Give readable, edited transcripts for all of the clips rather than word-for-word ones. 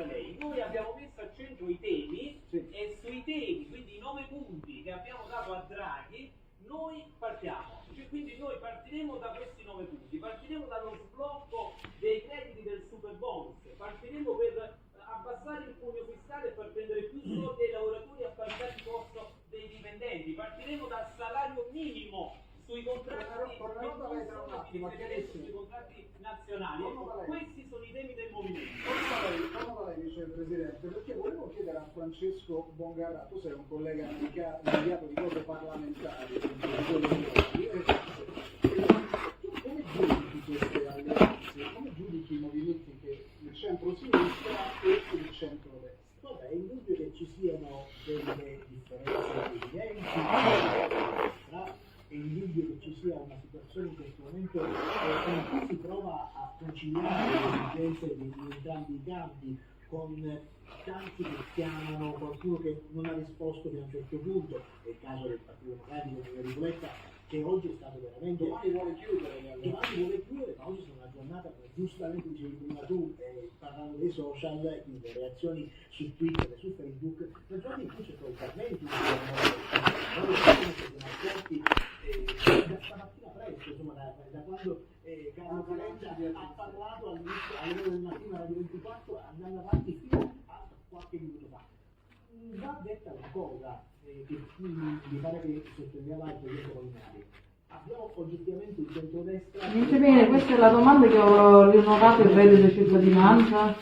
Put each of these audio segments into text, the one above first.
diceva lei, noi abbiamo messo al centro i temi e sui temi, quindi i 9 punti che abbiamo dato a Draghi, noi partiamo, cioè, quindi noi partiremo da questi 9 punti, partiremo dallo sblocco dei crediti del super bonus, partiremo per abbassare il cuneo fiscale e far prendere più soldi ai lavoratori e abbassare il costo dei dipendenti, partiremo dal salario minimo sui contratti, sui contratti nazionali. Questi sono i temi del movimento. Torno da lei, vicepresidente, perché volevo chiedere a Francesco Bongarra, tu sei un collega immediato di cose parlamentari, come giudichi queste alleanze? Come giudichi i movimenti che il centro-sinistra e il centro-destra? Vabbè, è indubbio che ci siano delle differenze evidenti, è indubbio che ci sia una situazione in questo momento in cui si prova a conciliare le esigenze di entrambi i campi, con tanti che chiamano, qualcuno che non ha risposto fino a un certo punto, è il caso del Partito Democratico di Nicoletta, che oggi è stato veramente... Domani vuole chiudere, ma oggi è una giornata, come giustamente dicevi prima tu, parlando dei social, quindi le reazioni su Twitter e su Facebook, una giornata in cui c'è poi Carmenti, noi siamo accorti da stamattina presto, insomma, da quando Carlo Calenda ha parlato all'inizio, alle ore del mattino, alle 24, andando avanti fino a qualche minuto fa. Va detta una cosa, che mi pare che sottolineava il presidente Molinari. Abbiamo oggettivamente il centrodestra. Dice bene, questa è la domanda che ho rinnovato il reddito di cittadinanza.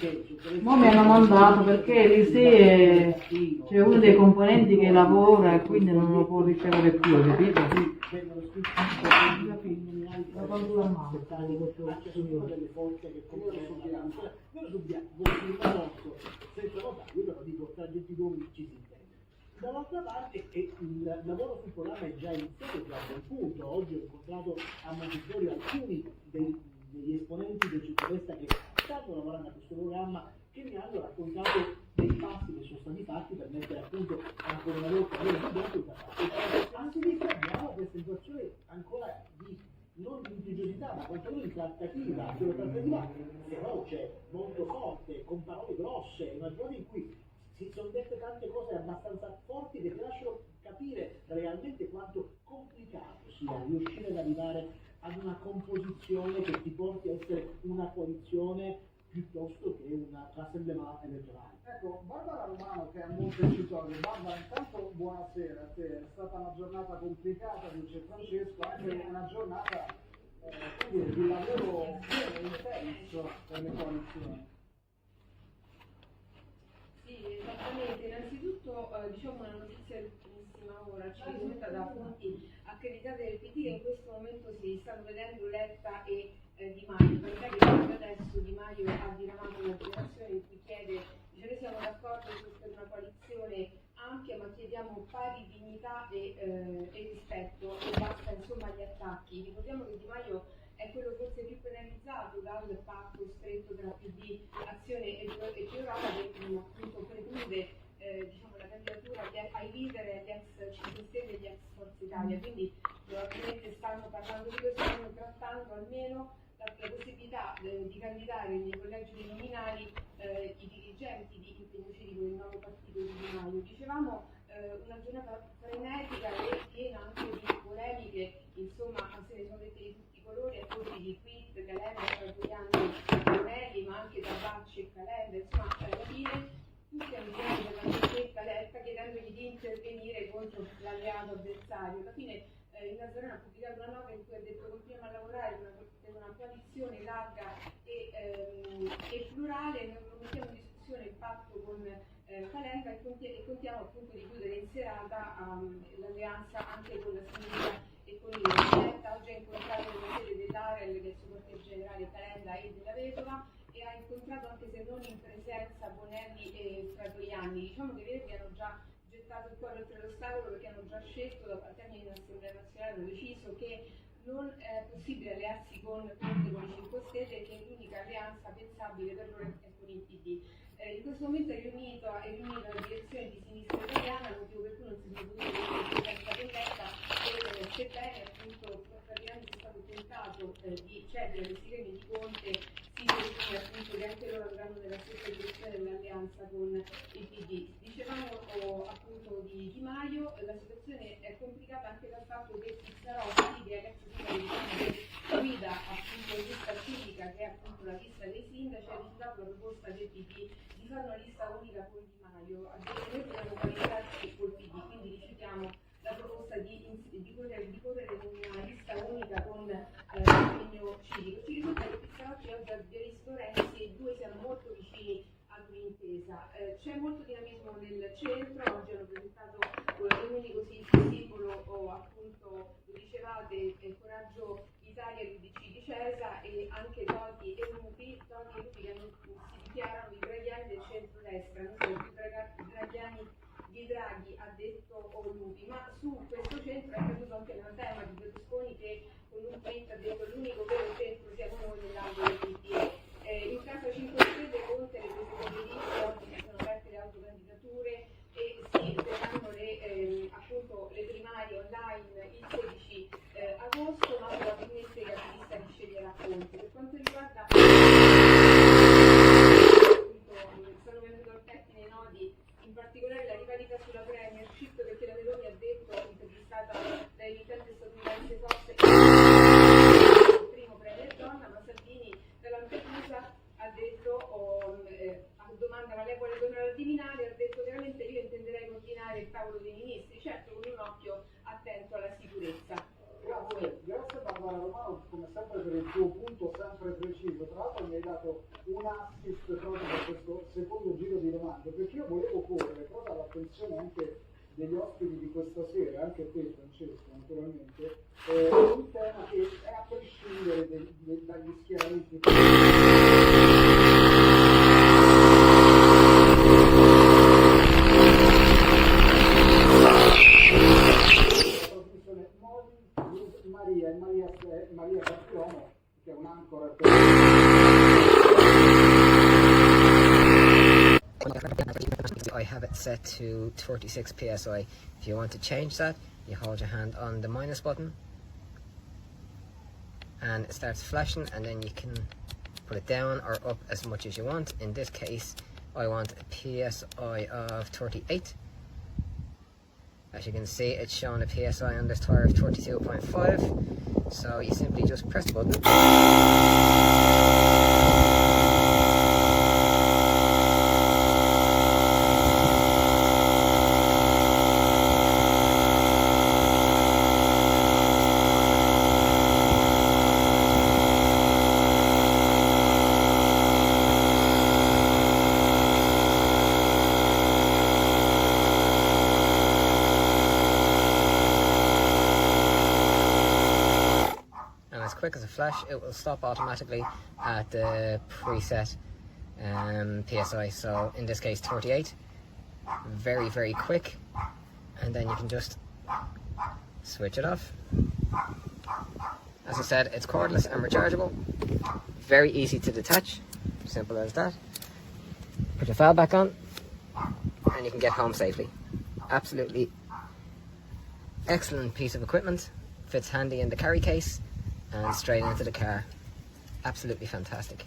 Ora mi hanno mandato perché l'ISEE c'è uno dei componenti che lavora e quindi non lo può ricevere più, capito? Vengono scritti La paura a mano. delle forze che compongono noi dobbiamo senza votare, io però dico tra genti uomini ci si intende. Dall'altra parte il lavoro sul programma è già iniziato, già a quel punto. Oggi ho incontrato a Montecitorio alcuni degli esponenti del centrodestra che stanno lavorando a questo programma, che mi hanno raccontato dei passi che sono stati fatti per mettere a punto ancora una volta a sinistra abbiamo questa situazione ancora di non di litigiosità, ma quantomeno di trattativa, feroce, molto forte, con parole grosse, una giornata in cui si sono dette tante cose abbastanza forti che ti lasciano capire realmente quanto complicato sia riuscire ad arrivare ad una composizione che ti porti a essere una coalizione piuttosto che un'assemblea elettorale. Ecco, Barbara Romano che è a Montecitorio. Barbara, intanto buonasera a te, è stata una giornata complicata, dice Francesco, anche una giornata di lavoro pieno, intenso per le coalizioni. Sì, esattamente. Innanzitutto diciamo una notizia di ultimissima ora, ci risulta da fonti accreditate del PD che in questo momento si stanno vedendo Letta e Di Maio, perché proprio adesso Di Maio ha diramato una dichiarazione in cui chiede, dice noi siamo d'accordo per una coalizione ampia ma chiediamo pari dignità e rispetto e basta insomma gli attacchi. Ricordiamo che Di Maio è quello forse più penalizzato dal patto stretto tra PD, Azione e Europa che appunto preclude diciamo, la candidatura ai leader e agli ex 5 Stelle e agli ex Forza Italia, quindi probabilmente stanno parlando di questo, stanno trattando almeno la possibilità di candidare nei collegi uninominali i dirigenti di impegno civico del nuovo partito di Di Maio. Dicevamo una giornata frenetica e piena anche di polemiche, insomma se ne sono dette di tutti i colori, a colpi di tweet, Calenda, Fragoliani, Bonelli, ma anche Tabacci e Calenda, insomma alla fine tutti hanno chiesto per la cosiddetta Letta chiedendogli di intervenire contro l'alleato avversario. Alla fine il Nazareno ha pubblicato una nota in cui ha detto continuiamo a lavorare per una coalizione larga e plurale, non mettiamo in discussione il patto con Calenda e contiamo appunto di chiudere in serata l'alleanza anche con la sinistra e con il Letta. Oggi ha incontrato la sede dell'Arel del suo quartier generale Calenda e della Vedova e ha incontrato anche se non in presenza Bonelli e Fragoliani. Diciamo che i Verdi hanno già gettato il cuore oltre l'ostacolo perché hanno già scelto da termini dell'Assemblea Nazionale, hanno deciso che non è possibile allearsi con i 5 Stelle e che l'unica alleanza pensabile per loro è con il PD. In questo momento è riunita la direzione di sinistra italiana, motivo per cui non si sono potuti vedere il presidente Letta e sebbene appunto praticamente è stato tentato di cedere le sirene di Conte, si temi appunto che anche loro andranno nella stessa direzione dell'alleanza con il PD. Dicevamo appunto di Maio, la situazione è complicata anche dal fatto che Pizzarotti, che è l'ex sindaco che guida appunto lista civica, che è appunto la lista dei sindaci, ha rifiutato la proposta del PD di fare una lista unica con Di Maio. Noi dobbiamo qualificarci col PD, quindi rifiutiamo la proposta di correre in una lista unica con l'impegno civico. Ci risulta che Pizzarotti oggi abbia visto Renzi e i due siano molto vicini ad un'intesa. C'è molto dinamismo nel centro, oggi hanno presentato l'unico simbolo appunto, lo dicevate, Coraggio Italia e l'UDC di Cesa, e anche Toti e Lupi che si dichiarano i draghiani del centro-destra, non sono più draghiani di Draghi, ha detto Lupi, ma su questo centro è caduto anche il tema di Berlusconi, che con un tweet ha detto l'unico vero centro siamo noi nell'angolo del PD. In casa 5 Stelle Conte le prese con le liste, oggi si sono aperte le autocandidature e si terranno appunto le primarie online il 16 agosto, ma probabilmente la lista li sceglierà Conte. Per quanto riguarda stanno venendo al pettine i nodi, in particolare la rivalità sulla premiership, perché la Meloni ha detto, intervistata dall'emittente statunitense Fox, il primo premier donna, ma Salvini da Lampedusa ha detto, a domanda ma lei vuole tornare al Viminale, ha detto veramente io intenderei coordinare il tavolo dei ministri, certo con un occhio attento alla sicurezza. Grazie Barbara Romano, come sempre per il tuo punto sempre preciso. Tra l'altro mi hai dato un assist proprio per questo secondo giro di domande, perché io volevo porre proprio all'attenzione anche degli ospiti di questa sera, anche a te Francesco naturalmente, un tema che è a prescindere dagli schieramenti. Maria Capriano, che è un'ancora per... I have it set to 36 PSI. If you want to change that, you hold your hand on the minus button and it starts flashing, and then you can put it down or up as much as you want. In this case, I want a PSI of 38. As you can see, it's showing a PSI on this tire of 22.5. So you simply just press the button. As quick as a flash, it will stop automatically at the preset PSI, so in this case 38. Very quick, and then you can just switch it off. As I said, it's cordless and rechargeable, very easy to detach, simple as that. Put your file back on and you can get home safely. Absolutely excellent piece of equipment, fits handy in the carry case and straight into the car. Absolutely fantastic.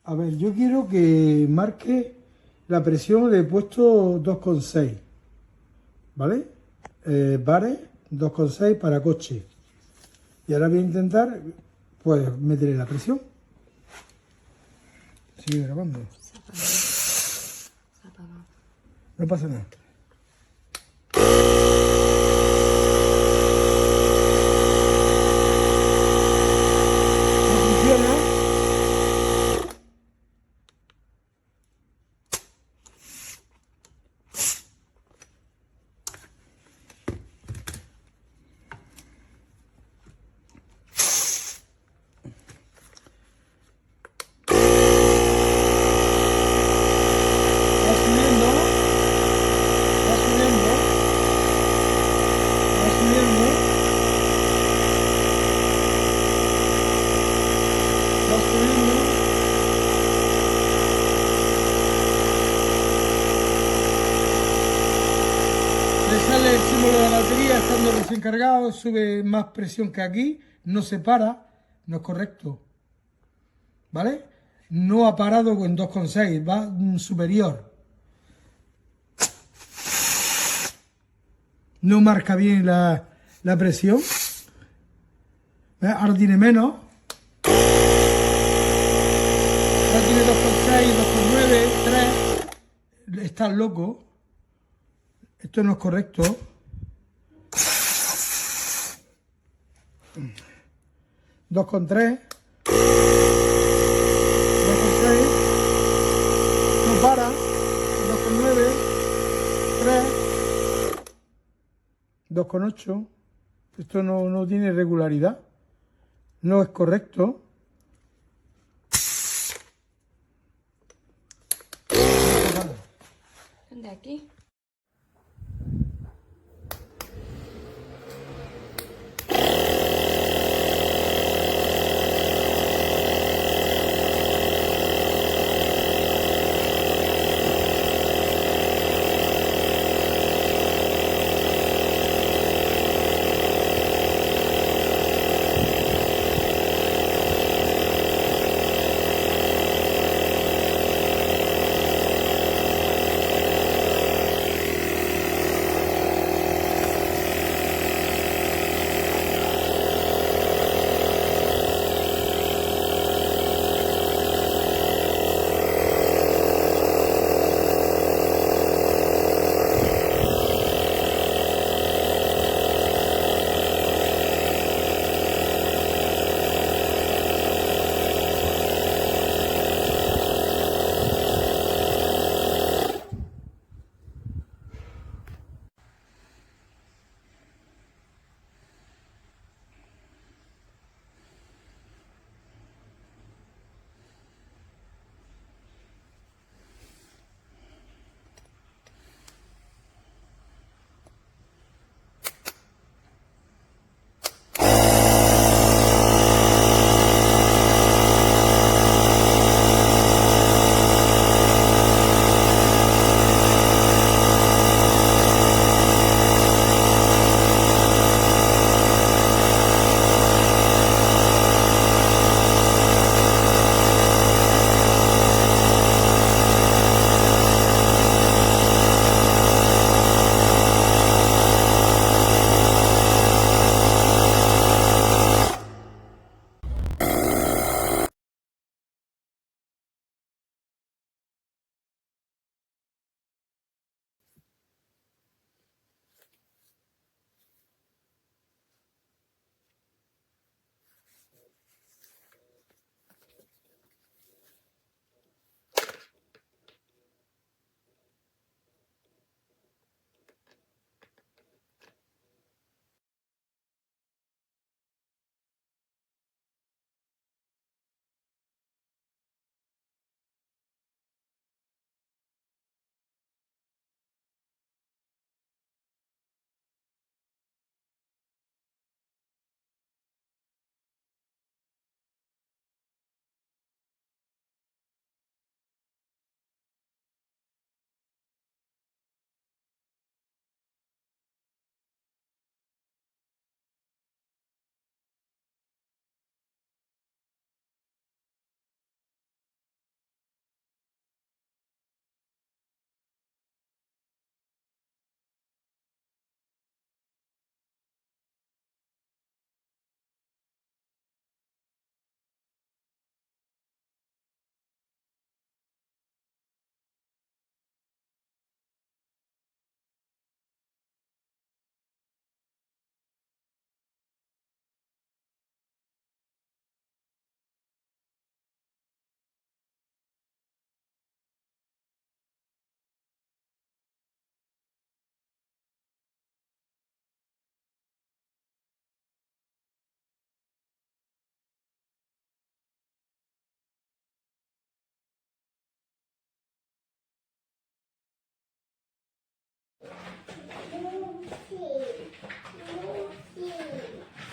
A ver, yo quiero que marque la presión de puesto 2,6, ¿vale? Bares 2,6 para coche. Y ahora voy a intentar, pues, meterle la presión. Sigue grabando. No pasa nada. No funciona. Le sale el símbolo de la batería estando recién cargado, sube más presión que aquí, no se para, no es correcto, ¿vale? No ha parado con 2,6, va superior. No marca bien la presión. Ahora tiene menos. Ahora tiene 2,6, 2,9, 3. Estás loco. Esto no es correcto. 2,3. 2,6. No para. 2,9. 3. 2,8. Esto no tiene regularidad. No es correcto. ¿Dónde aquí?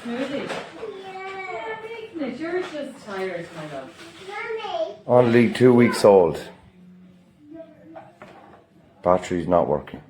Smoothie? Yeah, you're just tired, my love. Only 2 weeks old. Battery's not working.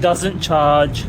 Doesn't charge.